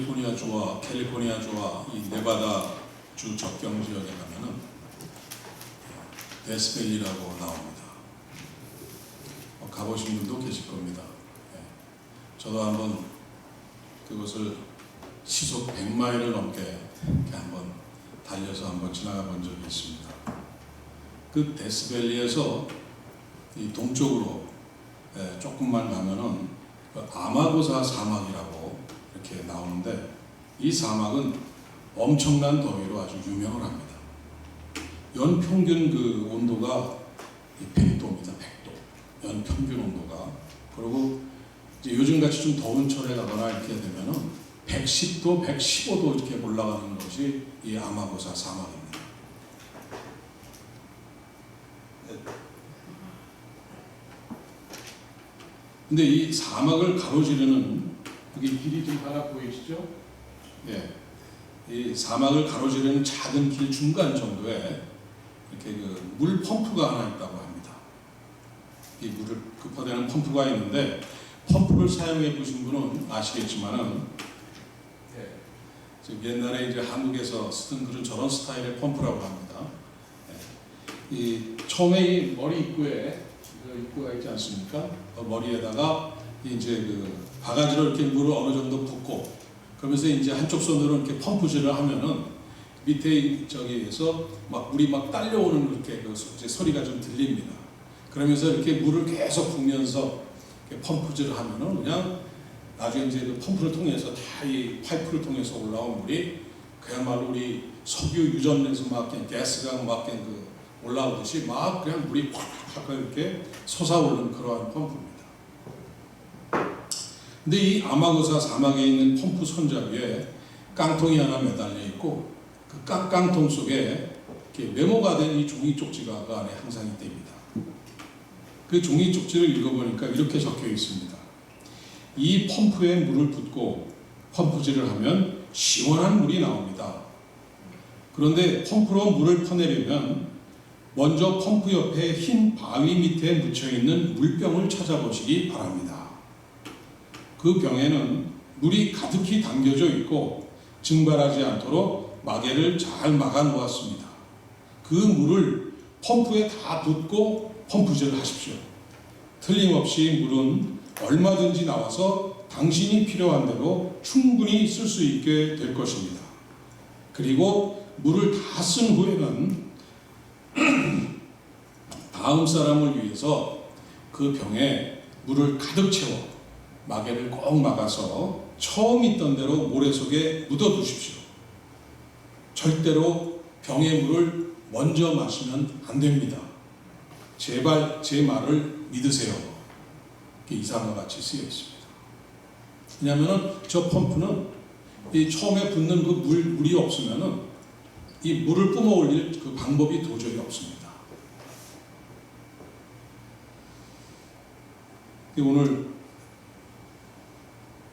캘리포니아주와 이 네바다 주 접경 지역에 가면은 데스밸리라고 나옵니다. 가보신 분도 계실 겁니다. 저도 한번 그것을 시속 100마일을 넘게 이렇게 한번 달려서 한번 지나가 본 적이 있습니다. 그 데스밸리에서 이 동쪽으로 조금만 가면은 그 아마고사 사막이라고 이렇게 나오는데, 이 사막은 엄청난 더위로 아주 유명을 합니다. 연평균 그 온도가 100도입니다. 100도. 연평균 온도가. 그리고 이제 요즘같이 좀 더운 철에 가거나 이렇게 되면은 110도, 115도 이렇게 올라가는 것이 이 아마고사 사막입니다. 근데 이 사막을 가로지르는, 여기 길이 좀 하나 보이시죠? 예. 이 사막을 가로지르는 작은 길 중간 정도에 이렇게 그 물 펌프가 하나 있다고 합니다. 이 물을 급파되는 펌프가 있는데, 펌프를 사용해 보신 분은 아시겠지만은, 옛날에 이제 한국에서 쓰던 그런 저런 스타일의 펌프라고 합니다. 이 처음에 이 머리 입구가 있지 않습니까? 머리에다가 이제 그 바가지로 이렇게 물을 어느 정도 붓고, 그러면서 이제 한쪽 손으로 이렇게 펌프질을 하면은 밑에 저기에서 막 물이 막 딸려오는 이렇게 그 소리가 좀 들립니다. 그러면서 이렇게 물을 계속 붓면서 이렇게 펌프질을 하면은 그냥 나중에 이제 그 펌프를 통해서 다 이 파이프를 통해서 올라온 물이 그야말로 우리 석유 유전에서 막 그냥 가스가 막 그냥 그 올라오듯이 막 그냥 물이 팍팍 이렇게 솟아오르는 그러한 펌프입니다. 근데 이 아마고사 사막에 있는 펌프 손잡이에 깡통이 하나 매달려 있고, 그 깡통 속에 이렇게 메모가 된 이 종이 쪽지가 그 안에 항상 있답니다. 그 종이 쪽지를 읽어보니까 이렇게 적혀 있습니다. 이 펌프에 물을 붓고 펌프질을 하면 시원한 물이 나옵니다. 그런데 펌프로 물을 퍼내려면 먼저 펌프 옆에 흰 바위 밑에 묻혀있는 물병을 찾아보시기 바랍니다. 그 병에는 물이 가득히 담겨져 있고 증발하지 않도록 마개를 잘 막아 놓았습니다. 그 물을 펌프에 다 붓고 펌프질을 하십시오. 틀림없이 물은 얼마든지 나와서 당신이 필요한 대로 충분히 쓸 수 있게 될 것입니다. 그리고 물을 다 쓴 후에는 다음 사람을 위해서 그 병에 물을 가득 채워 마개를 꼭 막아서 처음 있던 대로 모래 속에 묻어 두십시오. 절대로 병의 물을 먼저 마시면 안 됩니다. 제발 제 말을 믿으세요. 이상과 같이 쓰여 있습니다. 왜냐하면 저 펌프는 이 처음에 붓는 그 물이 없으면은 이 물을 뿜어 올릴 그 방법이 도저히 없습니다.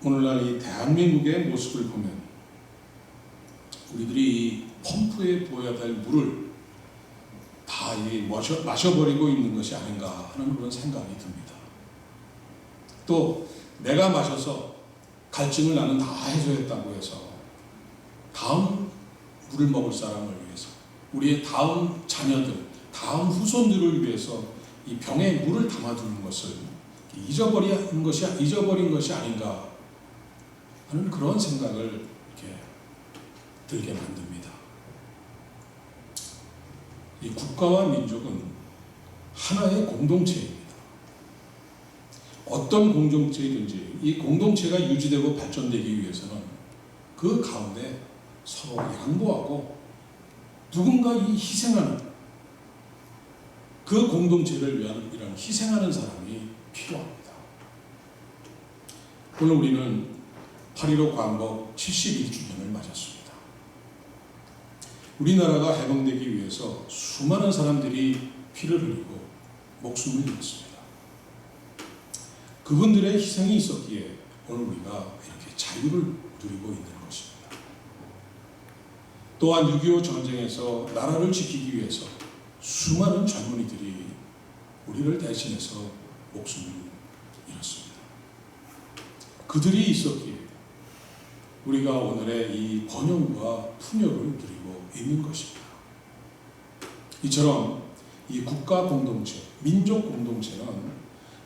오늘날 이 대한민국의 모습을 보면 우리들이 이 펌프에 부어야 될 물을 다 마셔버리고 있는 것이 아닌가 하는 그런 생각이 듭니다. 또 내가 마셔서 갈증을 나는 다 해소했다고 해서 다음 물을 먹을 사람을 위해서, 우리의 다음 자녀들, 다음 후손들을 위해서 이 병에 물을 담아두는 것을 잊어버린 것이 아닌가 하는 그런 생각을 이렇게 들게 만듭니다. 이 국가와 민족은 하나의 공동체입니다. 어떤 공동체이든지 이 공동체가 유지되고 발전되기 위해서는 그 가운데 서로 양보하고 누군가 이 희생하는, 그 공동체를 위한 이런 희생하는 사람이 필요합니다. 오늘 우리는 8.15 광복 71주년을 맞았습니다. 우리나라가 해방되기 위해서 수많은 사람들이 피를 흘리고 목숨을 잃었습니다. 그분들의 희생이 있었기에 오늘 우리가 이렇게 자유를 누리고 있는 것입니다. 또한 6.25 전쟁에서 나라를 지키기 위해서 수많은 젊은이들이 우리를 대신해서 목숨을 잃었습니다. 그들이 있었기에 우리가 오늘의 이 번영과 풍요를 누리고 있는 것입니다. 이처럼 이 국가 공동체, 민족 공동체는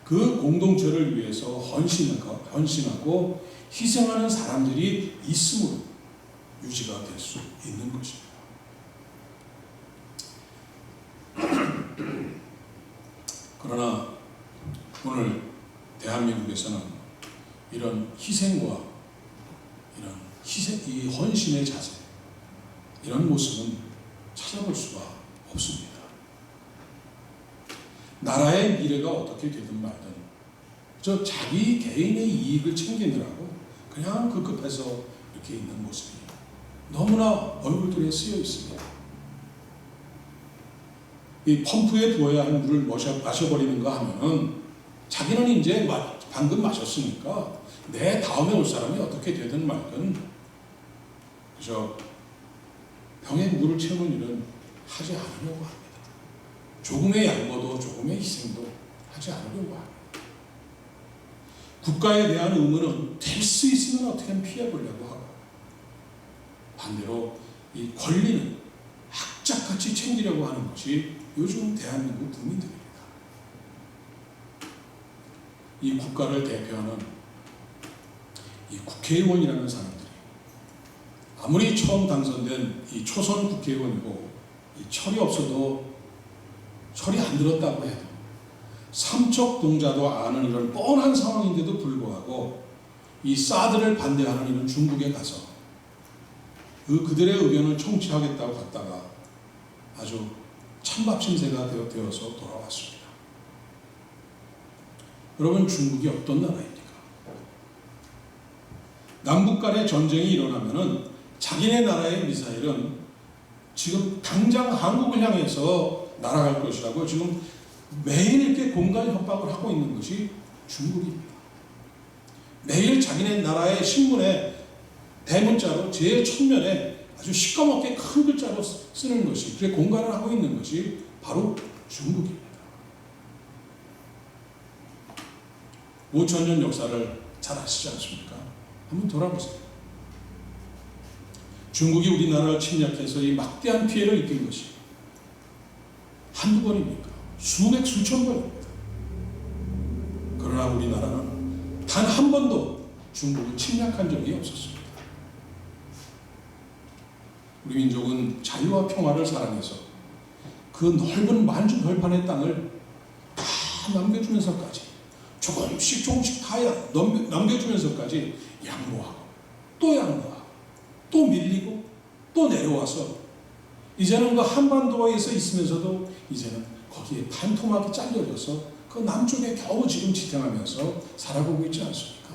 그 공동체를 위해서 헌신하고 희생하는 사람들이 있음으로 유지가 될 수 있는 것입니다. 그러나 오늘 대한민국에서는 이런 희생과 이 헌신의 자세, 이런 모습은 찾아볼 수가 없습니다. 나라의 미래가 어떻게 되든 말든 저 자기 개인의 이익을 챙기느라고 그냥 급급해서 이렇게 있는 모습이 너무나 얼굴들에 쓰여 있습니다. 이 펌프에 부어야 할 물을 마셔버리는가 하면은 자기는 이제 방금 마셨으니까 내 다음에 올 사람이 어떻게 되든 말든 그저 병에 물을 채우는 일은 하지 않으려고 합니다. 조금의 양보도 조금의 희생도 하지 않으려고 합니다. 국가에 대한 의무는 될 수 있으면 어떻게든 피해보려고 하고, 반대로 이 권리는 악착같이 챙기려고 하는 것이 요즘 대한민국 국민들입니다. 이 국가를 대표하는 이 국회의원이라는 사람들이 아무리 처음 당선된 이 초선 국회의원이고 이 철이 없어도 철이 안 들었다고 해도 삼척동자도 아는 이런 뻔한 상황인데도 불구하고 이 사드를 반대하는 이런 중국에 가서 그들의 의견을 청취하겠다고 갔다가 아주 찬밥신세가 되어서 돌아왔습니다. 여러분, 중국이 어떤 나라입니까? 남북 간의 전쟁이 일어나면은 자기네 나라의 미사일은 지금 당장 한국을 향해서 날아갈 것이라고 지금 매일 이렇게 공갈 협박을 하고 있는 것이 중국입니다. 매일 자기네 나라의 신문에 대문자로 제일 첫면에 아주 시꺼멓게 큰 글자로 쓰는 것이, 그렇게 공갈을 하고 있는 것이 바로 중국입니다. 5,000년 역사를 잘 아시지 않습니까? 한번 돌아보세요. 중국이 우리나라를 침략해서 이 막대한 피해를 입힌 것이 한두 번입니까? 수백 수천 번입니다. 그러나 우리나라는 단 한 번도 중국을 침략한 적이 없었습니다. 우리 민족은 자유와 평화를 사랑해서 그 넓은 만주 벌판의 땅을 다 남겨주면서까지 조금씩 다 남겨주면서까지 양보하고 또 밀리고 또 내려와서 이제는 그 한반도에서 있으면서도 이제는 거기에 반토막이 잘려져서 그 남쪽에 겨우 지금 지탱하면서 살아보고 있지 않습니까?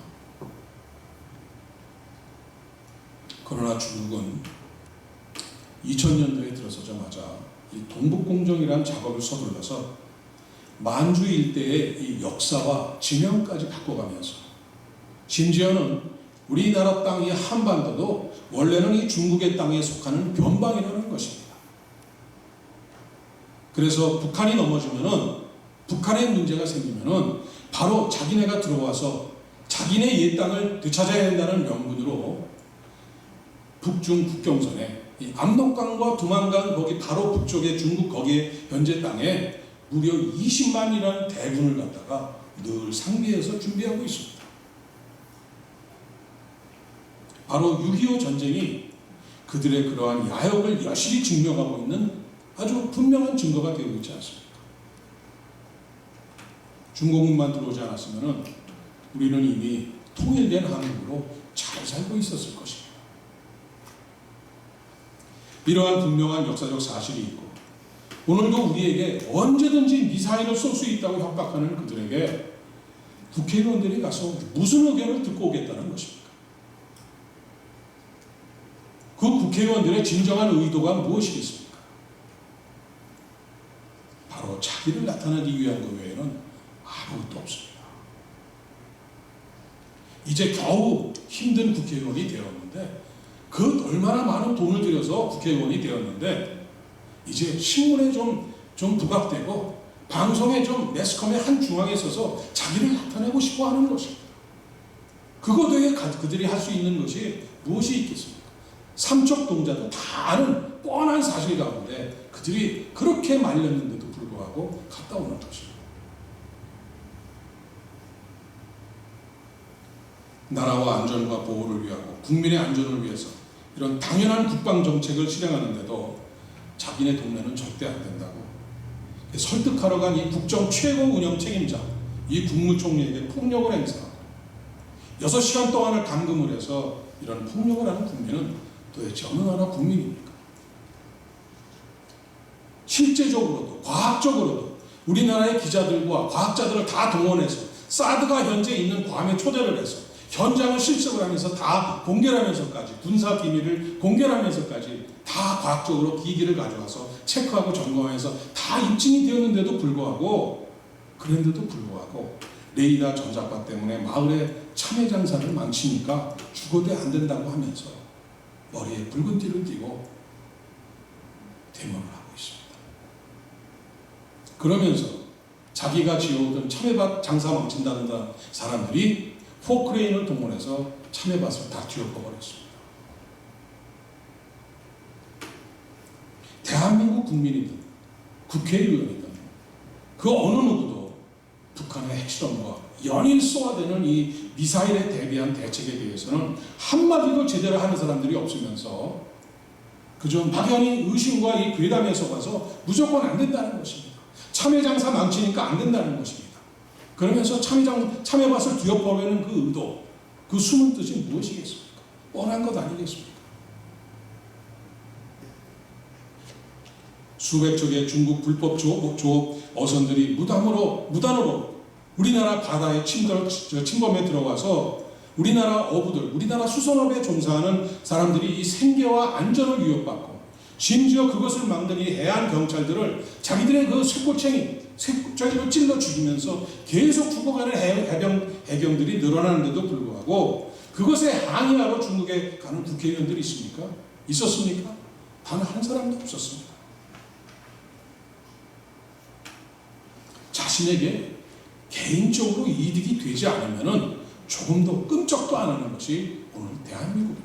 그러나 중국은 2000년도에 들어서자마자 이 동북공정이라는 작업을 서둘러서 만주 일대의 이 역사와 지명까지 바꿔가면서 심지어는 우리나라 땅이 한반도도 원래는 이 중국의 땅에 속하는 변방이라는 것입니다. 그래서 북한이 넘어지면은, 북한에 문제가 생기면은 바로 자기네가 들어와서 자기네 옛 땅을 되찾아야 된다는 명분으로 북중 국경선에 이 압록강과 두만강 거기 바로 북쪽에 중국 거기에 현재 땅에 무려 20만이라는 대군을 갖다가 늘 상비해서 준비하고 있습니다. 바로 6.25 전쟁이 그들의 그러한 야욕을 여실히 증명하고 있는 아주 분명한 증거가 되고 있지 않습니까? 중공군만 들어오지 않았으면 우리는 이미 통일된 한국으로 잘 살고 있었을 것입니다. 이러한 분명한 역사적 사실이 있고 오늘도 우리에게 언제든지 미사일을 쏠 수 있다고 협박하는 그들에게 국회의원들이 가서 무슨 의견을 듣고 오겠다는 것입니까? 그 국회의원들의 진정한 의도가 무엇이겠습니까? 바로 자기를 나타내기 위한 것 외에는 아무것도 없습니다. 이제 겨우 힘든 국회의원이 되었는데 그 얼마나 많은 돈을 들여서 국회의원이 되었는데 이제 신문에 좀 부각되고 방송에 좀 매스컴의 한 중앙에 서서 자기를 나타내고 싶어 하는 것입니다. 그것에 그들이 할 수 있는 것이 무엇이 있겠습니까? 삼척 동자도 다 아는 뻔한 사실 가운데 그들이 그렇게 말렸는데도 불구하고 갔다 오는 것입니다. 나라와 안전과 보호를 위하고 국민의 안전을 위해서 이런 당연한 국방정책을 실행하는데도 자기네 동네는 절대 안 된다고 설득하러 간 이 국정 최고 운영 책임자, 이 국무총리에게 폭력을 행사하고 6시간 동안을 감금을 해서 이런 폭력을 하는 국민은 도대체 어느 나라 국민입니까? 실제적으로도 과학적으로도 우리나라의 기자들과 과학자들을 다 동원해서 사드가 현재 있는 괌에 초대를 해서 현장을 실습을 하면서 다 공개를 하면서까지 군사 기밀을 공개를 하면서까지 다 과학적으로 기기를 가져와서 체크하고 점검해서 다 입증이 되었는데도 불구하고 그런데도 불구하고 레이더 전자파 때문에 마을의 참외 장사를 망치니까 죽어도 안 된다고 하면서 머리에 붉은 띠를 띠고 대모를 하고 있습니다. 그러면서 자기가 지어오던 참외밭 장사 망친다는 사람들이 포크레인을 동원해서 참외밭을 다 뒤엎어버렸습니다. 대한민국 국민이든 국회의원이든 그 어느 누구도 북한의 핵실험과 연일소화되는 이 미사일에 대비한 대책에 대해서는 한마디도 제대로 하는 사람들이 없으면서 그저 막연히 의심과 이 괴담에 속아서 무조건 안 된다는 것입니다. 참외 장사 망치니까 안 된다는 것입니다. 그러면서 참외밭을 뒤엎어내는 그 의도, 그 숨은 뜻이 무엇이겠습니까? 뻔한 것 아니겠습니까? 수백 척의 중국 불법 조업 어선들이 무단으로 우리나라 바다에 침범에 들어와서 우리나라 어부들, 우리나라 수산업에 종사하는 사람들이 이 생계와 안전을 위협받고 심지어 그것을 막는 이 해안 경찰들을 자기들의 그 쇠꼬챙이로 찔러 죽이면서 계속 죽어가는 해경들이 늘어나는데도 불구하고 그것에 항의하러 중국에 가는 국회의원들이 있습니까? 있었습니까? 단 한 사람도 없었습니다. 자신에게 개인적으로 이득이 되지 않으면 조금도 끔찍도 안 하는 것이 오늘 대한민국입니다.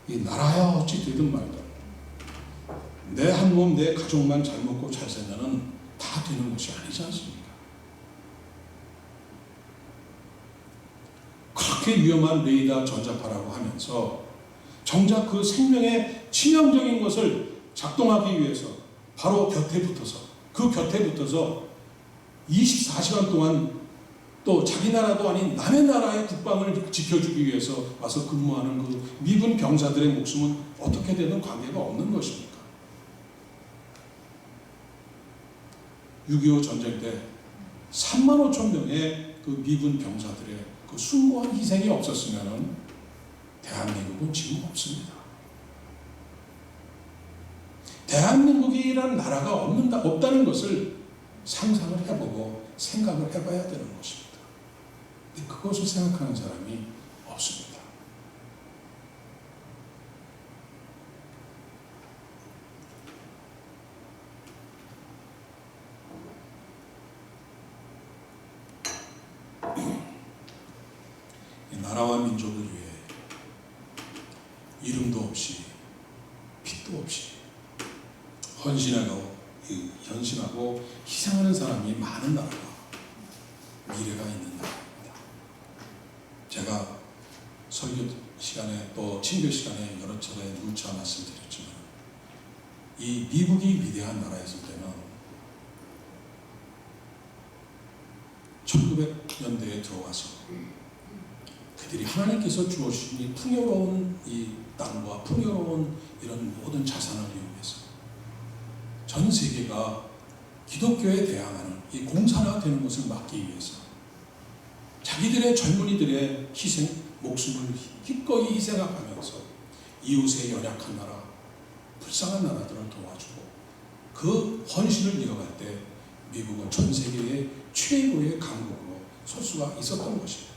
이 나라야 어찌 되든 말든 내 한 몸, 내 가족만 잘 먹고 잘 살면은 다 되는 것이 아니지 않습니까? 그렇게 위험한 레이더 전자파라고 하면서 정작 그 생명의 치명적인 것을 작동하기 위해서 바로 곁에 붙어서 24시간 동안 또 자기 나라도 아닌 남의 나라의 국방을 지켜주기 위해서 와서 근무하는 그 미군 병사들의 목숨은 어떻게 되는 관계가 없는 것입니까? 6.25 전쟁 때 3만 5천 명의 그 미군 병사들의 그 숭고한 희생이 없었으면 대한민국은 지금 없습니다. 대한민국이라는 나라가 없다는 것을 상상을 해보고 생각을 해봐야 되는 것입니다. 근데 그것을 생각하는 사람이 없습니다. 나라와 민족을 위해 이름도 없이 빛도 없이 헌신하고 희생하는 사람이 많은 나라가 미래가 있는 나라입니다. 제가 설교 시간에 또 친교 시간에 여러 차례 누차 말씀드렸지만 이 미국이 위대한 나라였을 때는 1900년대에 들어와서 그들이 하나님께서 주어주신 이 풍요로운 이 땅과 풍요로운 이런 모든 자산을 이용해서 전 세계가 기독교에 대항하는 이 공산화되는 것을 막기 위해서 자기들의 젊은이들의 희생, 목숨을 기꺼이 희생하면서 이웃의 연약한 나라, 불쌍한 나라들을 도와주고 그 헌신을 이어갈 때 미국은 전 세계의 최고의 강국으로 설 수가 있었던 것입니다.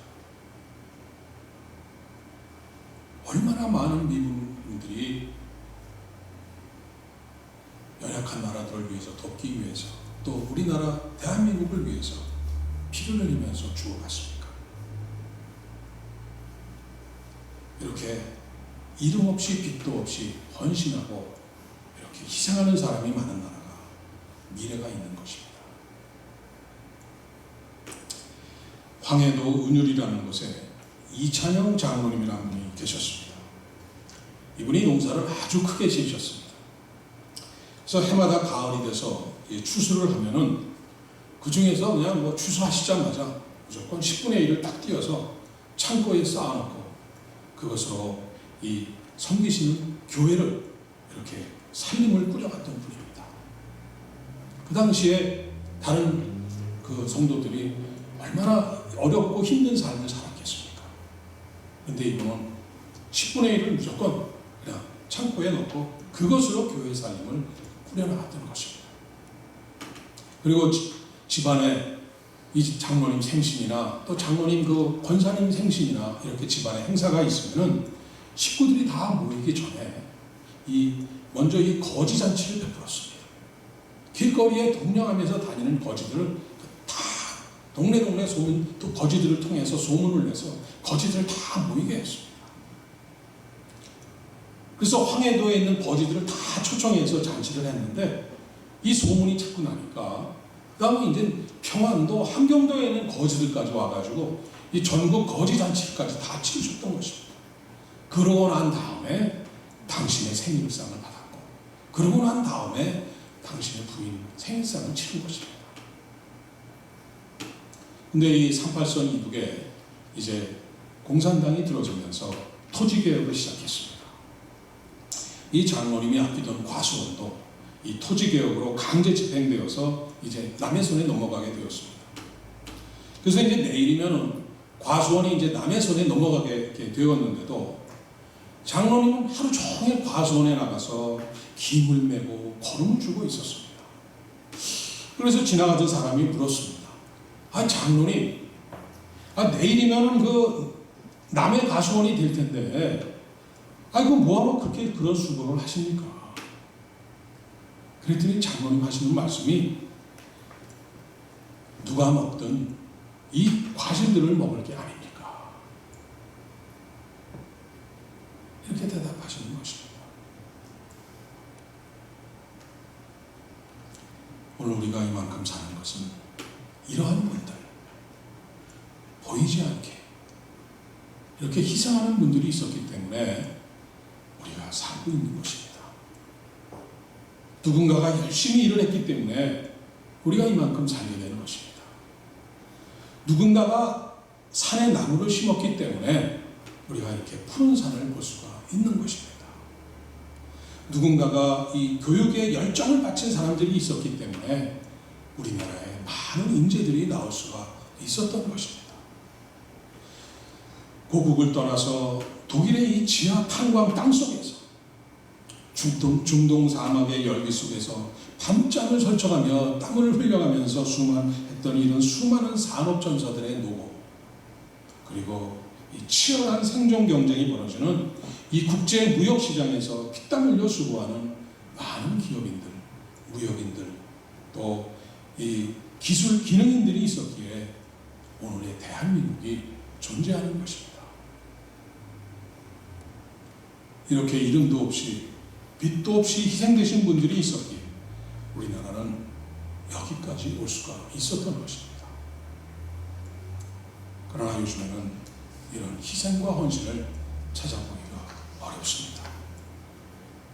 얼마나 많은 미국인들이 연약한 나라들을 위해서 돕기 위해서 또 우리나라 대한민국을 위해서 피를 흘리면서 죽어갔습니까? 이렇게 이름 없이 빚도 없이 헌신하고 이렇게 희생하는 사람이 많은 나라가 미래가 있는 것입니다. 황해도 은율이라는 곳에 이찬영 장로님이라는 분이 계셨습니다. 이분이 농사를 아주 크게 지으셨습니다. 그래서 해마다 가을이 돼서 추수를 하면은 그 중에서 그냥 뭐 추수하시자마자 무조건 10분의 1을 딱 띄어서 창고에 쌓아놓고 그것으로 이 섬기시는 교회를 이렇게 살림을 꾸려갔던 분입니다. 그 당시에 다른 그 성도들이 얼마나 어렵고 힘든 삶을 살았겠습니까? 그런데 이분은 10분의 1을 무조건 그냥 창고에 넣고 그것으로 교회 살림을 꾸려나갔던 것입니다. 그리고 집안에 이 장로님 생신이나 또 장로님 그 권사님 생신이나 이렇게 집안에 행사가 있으면은 식구들이 다 모이기 전에 먼저 이 거지 잔치를 베풀었습니다. 길거리에 동냥하면서 다니는 거지들을 다 동네 소문, 또 거지들을 통해서 소문을 내서 거지들을 다 모이게 했습니다. 그래서 황해도에 있는 거지들을 다 초청해서 잔치를 했는데 이 소문이 자꾸 나니까 그 다음에 이제 평안도 함경도에 있는 거지들까지 와가지고 이 전국 거지 잔치까지 다 치르셨던 것입니다. 그러고 난 다음에 당신의 생일상을 받았고 그러고 난 다음에 당신의 부인 생일상을 치른 것입니다. 근데 이 38선 이북에 이제 공산당이 들어서면서 토지개혁을 시작했습니다. 이 장로님이 아끼던 과수원도 이 토지개혁으로 강제 집행되어서 이제 남의 손에 넘어가게 되었습니다. 그래서 이제 내일이면은 과수원이 이제 남의 손에 넘어가게 되었는데도 장로님은 하루 종일 과수원에 나가서 김을 메고 거름을 주고 있었습니다. 그래서 지나가던 사람이 물었습니다. 장로님, 내일이면은 그 남의 과수원이 될 텐데, 그거 뭐하러 그런 수고를 하십니까? 그랬더니 장로님 하시는 말씀이 누가 먹든 이 과실들을 먹을 게 아닙니까? 이렇게 대답하시는 것입니다. 오늘 우리가 이만큼 사는 것은 이러한 분들, 보이지 않게 이렇게 희생하는 분들이 있었기 때문에 우리가 살고 있는 것입니다. 누군가가 열심히 일을 했기 때문에 우리가 이만큼 살게 되는 것입니다. 누군가가 산에 나무를 심었기 때문에 우리가 이렇게 푸른 산을 볼 수가 있는 것입니다. 누군가가 이 교육에 열정을 바친 사람들이 있었기 때문에 우리나라에 많은 인재들이 나올 수가 있었던 것입니다. 고국을 떠나서 독일의 이 지하 탄광 땅속에서 중동 사막의 열기 속에서 밤잠을 설쳐가며 땀을 흘려가면서 했던 이런 수많은 산업전사들의 노고, 그리고 이 치열한 생존 경쟁이 벌어지는 이 국제 무역시장에서 피땀 흘려 수고하는 많은 기업인들, 무역인들, 또 이 기술 기능인들이 있었기에 오늘의 대한민국이 존재하는 것입니다. 이렇게 이름도 없이 빛도 없이 희생되신 분들이 있었기에 우리나라는 여기까지 올 수가 있었던 것입니다. 그러나 요즘에는 이런 희생과 헌신을 찾아보기가 어렵습니다.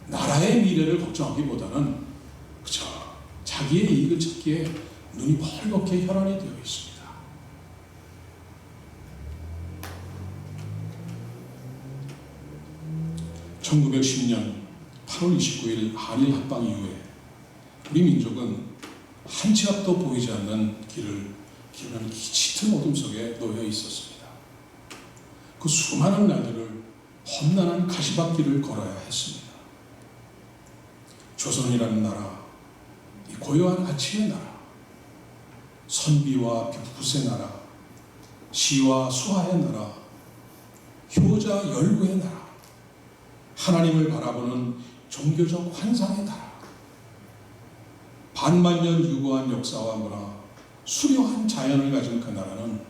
나라의 미래를 걱정하기보다는 그저 자기의 이익을 찾기에 눈이 벌겋게 혈안이 되어 있습니다. (1910년 8월 29일) 한일 합방 이후에 우리 민족은 한 치 앞도 보이지 않는 길은 짙은 어둠 속에 놓여 있었습니다. 그 수많은 날들을 험난한 가시밭길을 걸어야 했습니다. 조선이라는 나라, 이 고요한 가치의 나라, 선비와 붓의 나라, 시와 수화의 나라, 효자 열구의 나라, 하나님을 바라보는 종교적 환상의 나라, 반만년 유구한 역사와 문화, 수려한 자연을 가진 그 나라는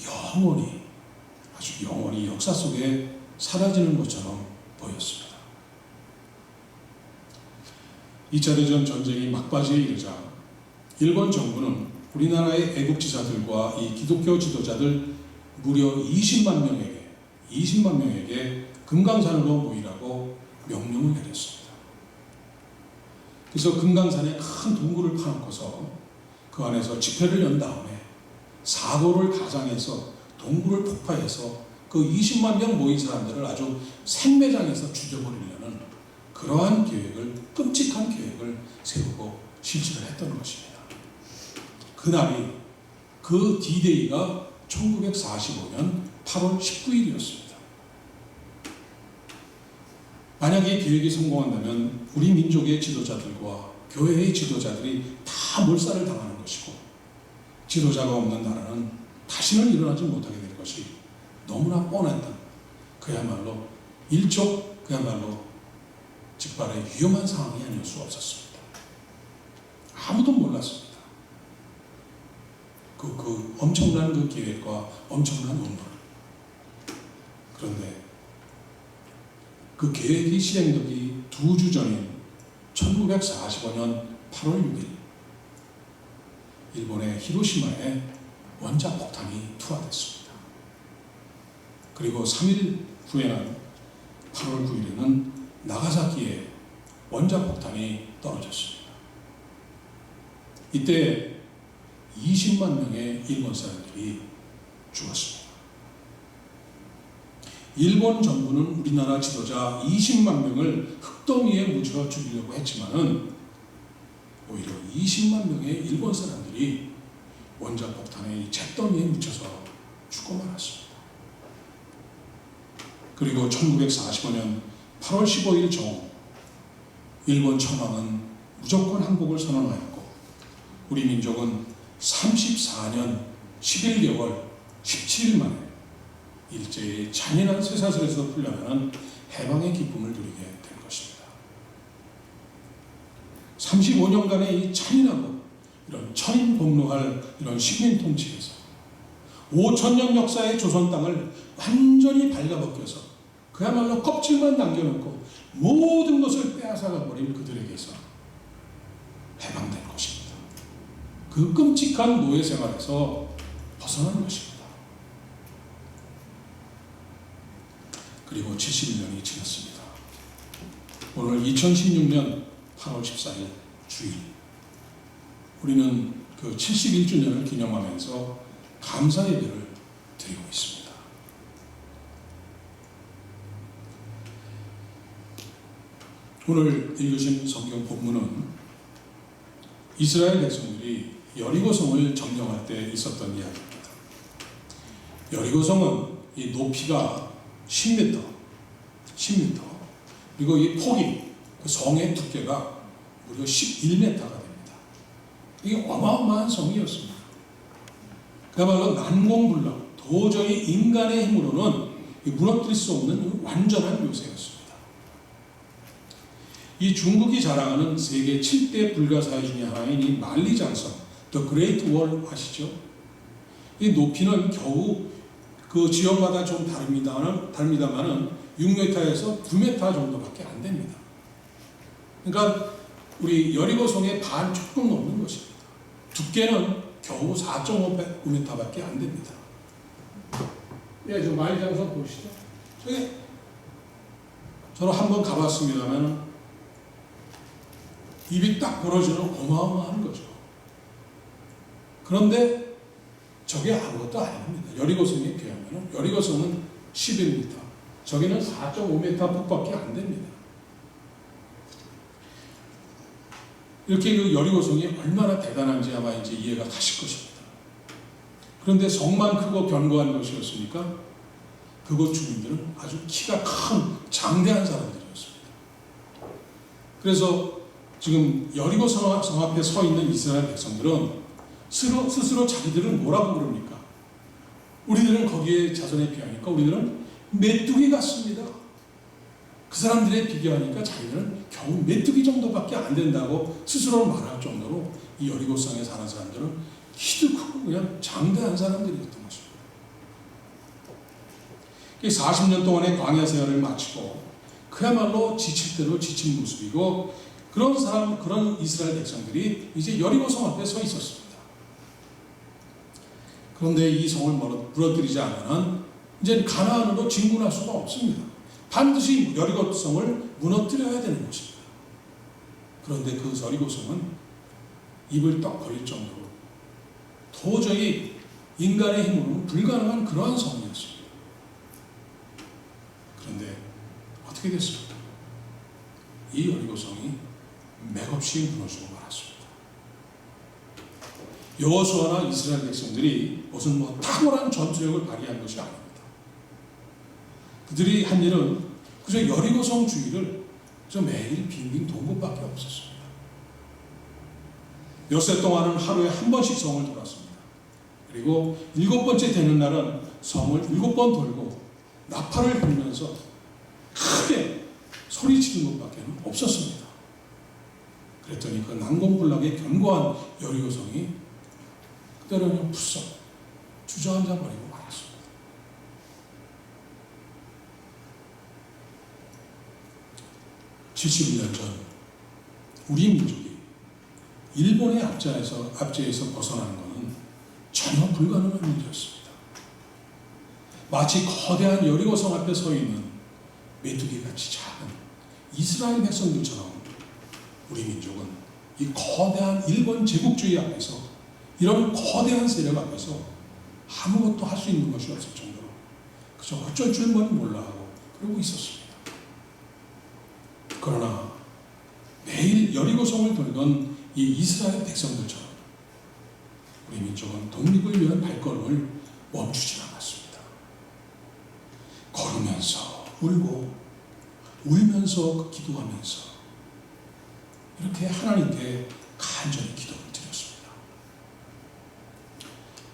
영원히, 아주 영원히 역사 속에 사라지는 것처럼 보였습니다. 2차 대전 전쟁이 막바지에 이르자 일본 정부는 우리나라의 애국지사들과 이 기독교 지도자들 무려 20만 명에게 금강산으로 모이라고 명령을 내렸습니다. 그래서 금강산에 큰 동굴을 파놓고서 그 안에서 집회를 연 다음에 사고를 가장해서 동굴을 폭파해서 그 20만 명 모인 사람들을 아주 생매장에서 죽여버리려는 그러한 끔찍한 계획을 세우고 실시를 했던 것입니다. 그날이 그 D-Day가 1945년 8월 19일이었습니다. 만약에 계획이 성공한다면 우리 민족의 지도자들과 교회의 지도자들이 다 몰살을 당하는 것이고 지도자가 없는 나라는 다시는 일어나지 못하게 될 것이 너무나 뻔했던 그야말로 직발의 위험한 상황이 아닐 수 없었습니다. 아무도 몰랐습니다. 그 엄청난 그 계획과 엄청난 운동을. 그런데 그 계획이 실행되기 2주 전인 1945년 8월 6일 일본의 히로시마에 원자 폭탄이 투하됐습니다. 그리고 3일 후에는 8월 9일에는 나가사키에 원자 폭탄이 떨어졌습니다. 이때 20만 명의 일본 사람들이 죽었습니다. 일본 정부는 우리나라 지도자 20만 명을 흙더미에 묻혀 죽이려고 했지만은 오히려 20만 명의 일본 사람들이 원자 폭탄의 잿더미에 묻혀서 죽고 말았습니다. 그리고 1945년 8월 15일 정오 일본 천황은 무조건 항복을 선언하였고 우리 민족은 34년 11개월 17일 만에 일제의 잔인한 쇠사슬에서 풀려나는 해방의 기쁨을 누리게 된 것입니다. 35년간의 이 잔인하고 이런 천인복노할 이런 식민 통치에서 5,000년 역사의 조선 땅을 완전히 발가벗겨서 그야말로 껍질만 남겨놓고 모든 것을 빼앗아가 버린 그들에게서 해방된 것입니다. 그 끔찍한 노예 생활에서 벗어난 것입니다. 그리고 71년이 지났습니다. 오늘 2016년 8월 14일 주일 우리는 그 71주년을 기념하면서 감사 예배를 드리고 있습니다. 오늘 읽으신 성경 본문은 이스라엘 백성들이 여리고성을 점령할 때 있었던 이야기입니다. 여리고성은 이 높이가 10m, 그리고 이 폭이 그 성의 두께가 무려 11m가 됩니다. 이게 어마어마한 성이었습니다. 그야말로 난공불락, 도저히 인간의 힘으로는 무너뜨릴 수 없는 완전한 요새였습니다. 이 중국이 자랑하는 세계 7대 불가사의 중에 하나인 이 만리장성, The Great Wall 아시죠? 이 높이는 겨우 그 지역마다 좀 다릅니다만은 6m에서 9m 정도밖에 안 됩니다. 그러니까 우리 여리고성의 반 조금 넘는 것입니다. 두께는 겨우 4.5m밖에 안 됩니다. 예, 저 만리장성 보시죠. 저는 한번 가봤습니다만 입이 딱 벌어지는 어마어마한 거죠. 그런데 저게 아무것도 아닙니다. 여리고성에 비하면 여리고성은 11m, 저기는 4.5m 폭밖에 안 됩니다. 이렇게 그 여리고성이 얼마나 대단한지 아마 이제 이해가 가실 것입니다. 그런데 성만 크고 견고한 것이었으니까 그곳 주민들은 아주 키가 큰 장대한 사람들이었습니다. 그래서 지금 여리고 성 앞에 서 있는 이스라엘 백성들은 스스로 자기들은 뭐라고 그럽니까? 우리들은 거기에 자손에 비하니까 우리들은 메뚜기 같습니다. 그 사람들에 비교하니까 자기들은 겨우 메뚜기 정도밖에 안 된다고 스스로 말할 정도로 이 여리고성에 사는 사람들은 키도 크고 그냥 장대한 사람들이었던 것입니다. 40년 동안의 광야 생활을 마치고 그야말로 지칠 대로 지친 모습이고, 그런 이스라엘 백성들이 이제 여리고 성 앞에 서 있었습니다. 그런데 이 성을 무너뜨리지 않으면 이제 가나안으로 진군할 수가 없습니다. 반드시 여리고 성을 무너뜨려야 되는 것입니다. 그런데 그 여리고 성은 입을 떡 벌릴 정도로 도저히 인간의 힘으로는 불가능한 그러한 성이었습니다. 그런데 어떻게 됐습니까? 이 여리고 성이 맥없이 무너지고 말았습니다. 여호수아나 이스라엘 백성들이 무슨 탁월한 전투력을 발휘한 것이 아닙니다. 그들이 한 일은 그저 여리고 성 주위를 매일 빙빙 도는 것밖에 없었습니다. 엿새 동안은 하루에 한 번씩 성을 돌았습니다. 그리고 7번째 되는 날은 성을 7번 돌고 나팔을 불면서 크게 소리치는 것밖에 없었습니다. 그랬더니 그 난공불락의 견고한 여리고 성이 그대로 그냥 푸석 주저앉아 버리고 말았습니다. (71년) 전 우리 민족이 일본의 압제에서 벗어나는 것은 전혀 불가능한 일이었습니다. 마치 거대한 여리고 성 앞에 서 있는 메뚜기같이 작은 이스라엘 백성들처럼 우리 민족은 이 거대한 일본 제국주의 앞에서, 이런 거대한 세력 앞에서 아무것도 할 수 있는 것이 없을 정도로 그저 어쩔 줄만 몰라 하고 그러고 있었습니다. 그러나 매일 여리고 성을 돌던 이 이스라엘 백성들처럼 우리 민족은 독립을 위한 발걸음을 멈추지 않았습니다. 걸으면서 울고 울면서 기도하면서 이렇게 하나님께 간절히 기도를 드렸습니다.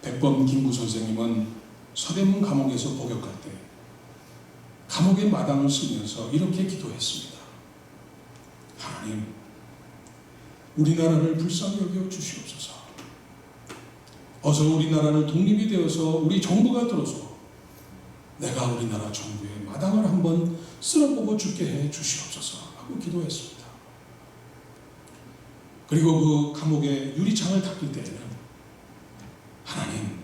백범 김구 선생님은 서대문 감옥에서 복역할 때 감옥의 마당을 쓰면서 이렇게 기도했습니다. 하나님, 우리나라를 불쌍히 여겨 주시옵소서. 어서 우리나라를 독립이 되어서 우리 정부가 들어서 내가 우리나라 정부의 마당을 한번 쓸어보고 죽게 해 주시옵소서 하고 기도했습니다. 그리고 그 감옥의 유리창을 닦을 때에는 하나님,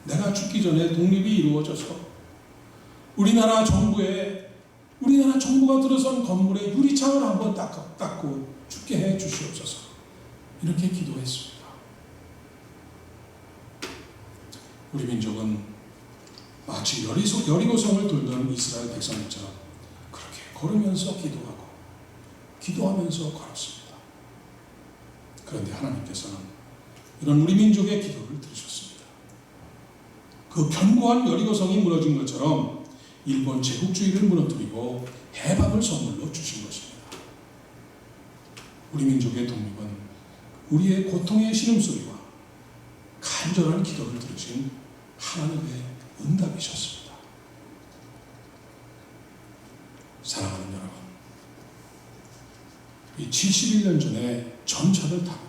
내가 죽기 전에 독립이 이루어져서 우리나라 정부가 들어선 건물의 유리창을 한번 닦고 죽게 해 주시옵소서 이렇게 기도했습니다. 우리 민족은 마치 여리고성을 돌던 이스라엘 백성들처럼 그렇게 걸으면서 기도하면서 걸었습니다. 그런데 하나님께서는 이런 우리 민족의 기도를 들으셨습니다. 그 견고한 여리고성이 무너진 것처럼 일본 제국주의를 무너뜨리고 해방을 선물로 주신 것입니다. 우리 민족의 독립은 우리의 고통의 신음소리와 간절한 기도를 들으신 하나님의 응답이셨습니다. 사랑하는 여러분, 이 71년 전에 전차를 타고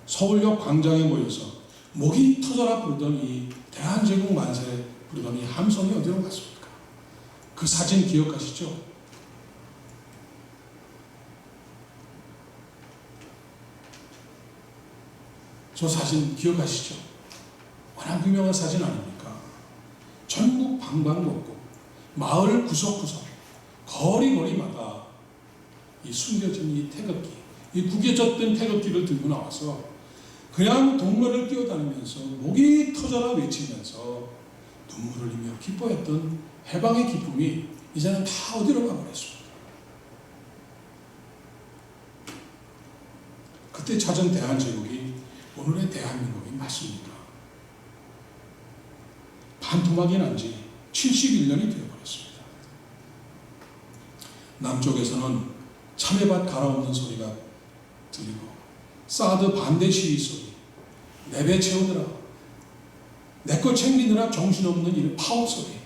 서울역 광장에 모여서 목이 터져라 부르던 이 대한제국 만세 부르던 이 함성이 어디로 갔습니까? 그 사진 기억하시죠? 저 사진 기억하시죠? 워낙 유명한 사진 아닙니까? 전국 방방곡곡, 마을 구석구석, 거리마다 이 숨겨진 이 태극기, 이 구겨졌던 태극기를 들고 나와서 그냥 동네를 뛰어다니면서 목이 터져라 외치면서 눈물을 흘리며 기뻐했던 해방의 기쁨이 이제는 다 어디로 가버렸습니다. 그때 찾은 대한제국이 오늘의 대한민국이 맞습니까? 반토막이 난 지 71년이 되어버렸습니다. 남쪽에서는 참외밭 갈아엎는 소리가 들리고 사드 반대 시위 소리, 내 배 채우느라 내 거 챙기느라 정신없는 이 파업 소리,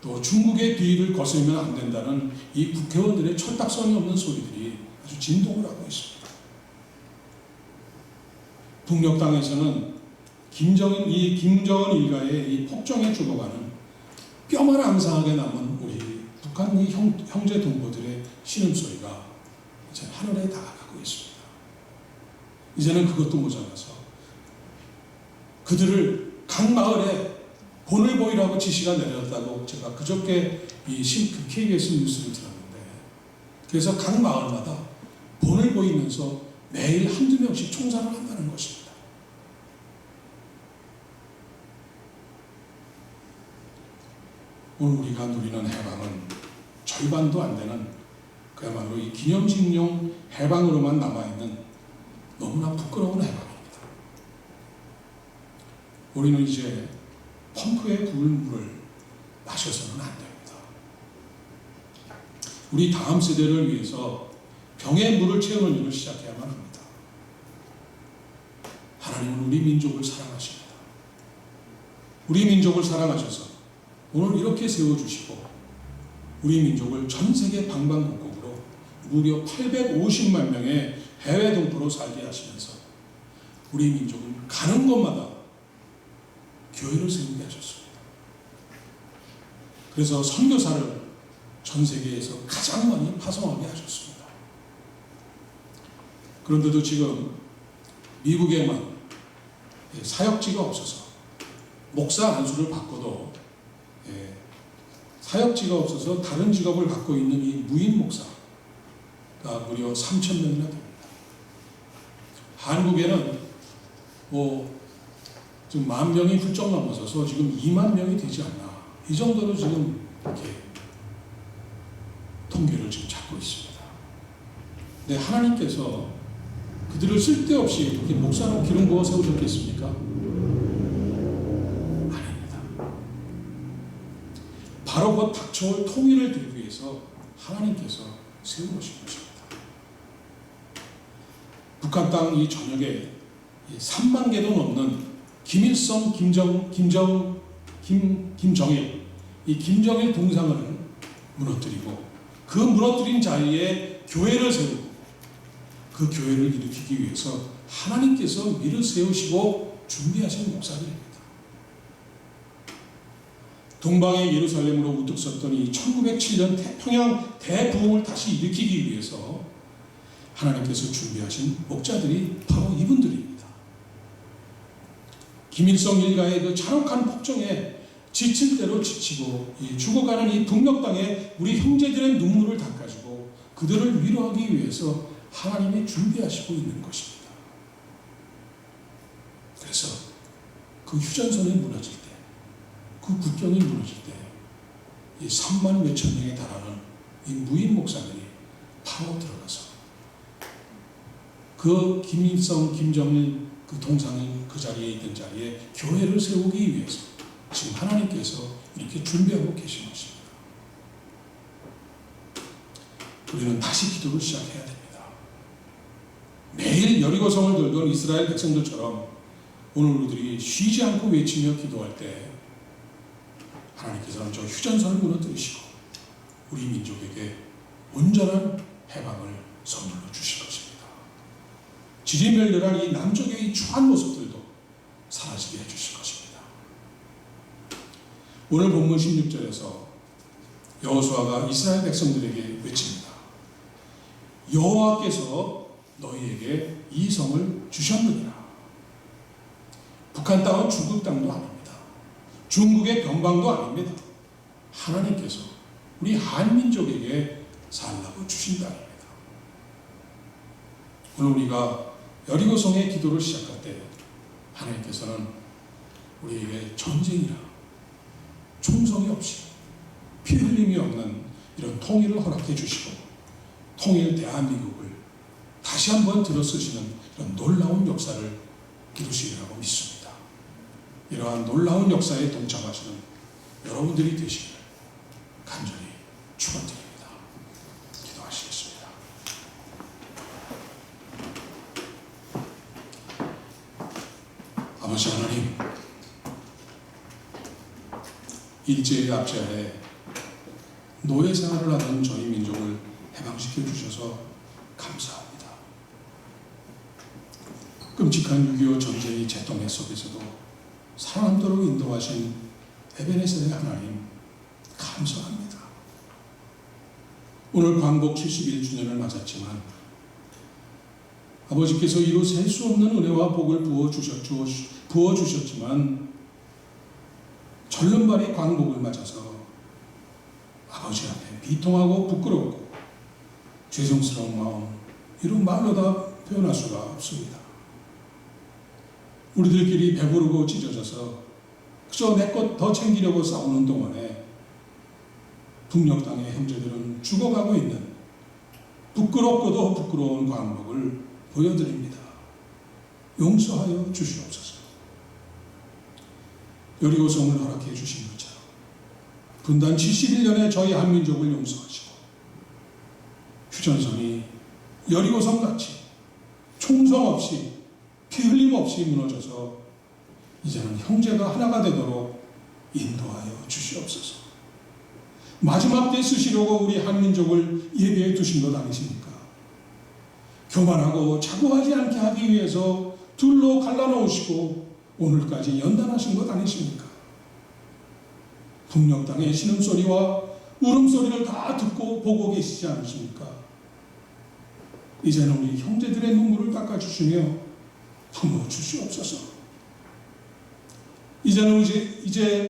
또 중국의 비위를 거스르면 안 된다는 이 국회의원들의 철딱선이 없는 소리들이 아주 진동을 하고 있습니다. 북녘 땅에서는 김정은 일가의 이 폭정에 죽어가는 뼈만 앙상하게 남은 우리 북한 이 형제 동포들의 신음소리가 이제 하늘에 다가가고 있습니다. 이제는 그것도 모자라서 그들을 각 마을에 본을 보이라고 지시가 내렸다고 제가 그저께 그 KBS 뉴스를 들었는데, 그래서 각 마을마다 본을 보이면서 매일 한두 명씩 총살을 한다는 것입니다. 오늘 우리가 누리는 해방은 절반도 안 되는 그야말로 이 기념식용 해방으로만 남아있는 너무나 부끄러운 해방입니다. 우리는 이제 펌프에 부은 물을 마셔서는 안 됩니다. 우리 다음 세대를 위해서 병에 물을 채우는 일을 시작해야만 합니다. 하나님은 우리 민족을 사랑하십니다. 우리 민족을 사랑하셔서 오늘 이렇게 세워주시고 우리 민족을 전 세계 방방곡곡으로 무려 850만 명의 해외 동포로 살게 하시면서 우리 민족은 가는 곳마다 교회를 세우게 하셨습니다. 그래서 선교사를 전 세계에서 가장 많이 파송하게 하셨습니다. 그런데도 지금 미국에만 사역지가 없어서 목사 안수를 받고도 사역지가 없어서 다른 직업을 갖고 있는 이 무인 목사가 무려 3,000명이나 됩니다. 한국에는 지금 10,000명이 훌쩍 넘어서서 지금 2만 명이 되지 않나, 이 정도로 지금 이렇게 통계를 지금 잡고 있습니다. 근데 하나님께서 그들을 쓸데없이 이렇게 목사로 기름 부어 세우셨겠습니까? 아닙니다. 바로 그 닥쳐올 통일을 들기 위해서 하나님께서 세우신 것입니다. 북한 땅 이 전역에 3만 개도 넘는 김일성, 김정일, 이 김정일 동상을 무너뜨리고 그 무너뜨린 자리에 교회를 세우고 그 교회를 일으키기 위해서 하나님께서 미를 세우시고 준비하신 목사들입니다. 동방의 예루살렘으로 우뚝 섰던 이 1907년 태평양 대부흥을 다시 일으키기 위해서 하나님께서 준비하신 목자들이 바로 이분들입니다. 김일성 일가의 그 잔혹한 폭정에 지칠 대로 지치고 죽어가는 이 북녘 땅에 우리 형제들의 눈물을 닦아주고 그들을 위로하기 위해서 하나님이 준비하시고 있는 것입니다. 그래서 그 휴전선이 무너질 때, 그 국경이 무너질 때, 이 3만 몇천 명에 달하는 이 무인 목사들이 파고 들어가서 그 김일성, 김정일 그 동상이 그 자리에 있던 자리에 교회를 세우기 위해서 지금 하나님께서 이렇게 준비하고 계신 것입니다. 우리는 다시 기도를 시작해야 됩니다. 매일 여리고성을 돌던 이스라엘 백성들처럼 오늘 우리들이 쉬지 않고 외치며 기도할 때 하나님께서는 저 휴전선을 무너뜨리시고 우리 민족에게 온전한 해방을 선물로 주실 것입니다. 지리멸렬한 이 남쪽의 이 추한 모습들도 사라지게 해주실 것입니다. 오늘 본문 16절에서 여호수아가 이스라엘 백성들에게 외칩니다. 여호와께서 너희에게 이 성을 주셨느니라. 북한 땅은 중국 땅도 아닙니다. 중국의 변방도 아닙니다. 하나님께서 우리 한민족에게 살라고 주신 땅입니다. 오늘 우리가 여리고성의 기도를 시작할 때 하나님께서는 우리에게 전쟁이나 총성이 없이 피 흘림이 없는 이런 통일을 허락해 주시고 통일 대한민국을 다시 한번 들어쓰시는 이런 놀라운 역사를 이루시리라고 믿습니다. 이러한 놀라운 역사에 동참하시는 여러분들이 되시기를 간절히 축원드립니다. 기도하시겠습니다. 아버지 하나님, 일제의 압제하에 노예 생활을 하던 저희 민족을 해방시켜 주셔서 감사합니다. 끔찍한 6.25 전쟁의 재통해 속에서도 살아남도록 인도하신 에베네셀의 하나님, 참선합니다. 오늘 광복 71주년을 맞았지만 아버지께서 이루 셀 수 없는 은혜와 복을 부어주셨지만 절름발이 광복을 맞아서 아버지 앞에 비통하고 부끄럽고 죄송스러운 마음, 이런 말로 다 표현할 수가 없습니다. 우리들끼리 배부르고 찢어져서 그저 내 것 더 챙기려고 싸우는 동안에 북녘 땅의 형제들은 죽어가고 있는 부끄럽고도 부끄러운 광복을 보여드립니다. 용서하여 주시옵소서. 여리고성을 허락해 주신 것처럼 분단 71년에 저희 한민족을 용서하시고 휴전선이 여리고성같이 총성 없이 피 흘림 없이 무너져서 이제는 형제가 하나가 되도록 인도하여 주시옵소서. 마지막 때 쓰시려고 우리 한민족을 예비해 두신 것 아니십니까? 교만하고 자고하지 않게 하기 위해서 둘로 갈라놓으시고 오늘까지 연단하신 것 아니십니까? 북녘 땅의 신음소리와 울음소리를 다 듣고 보고 계시지 않으십니까? 이제는 우리 형제들의 눈물을 닦아주시며 품어주시옵소서. 이제는 이제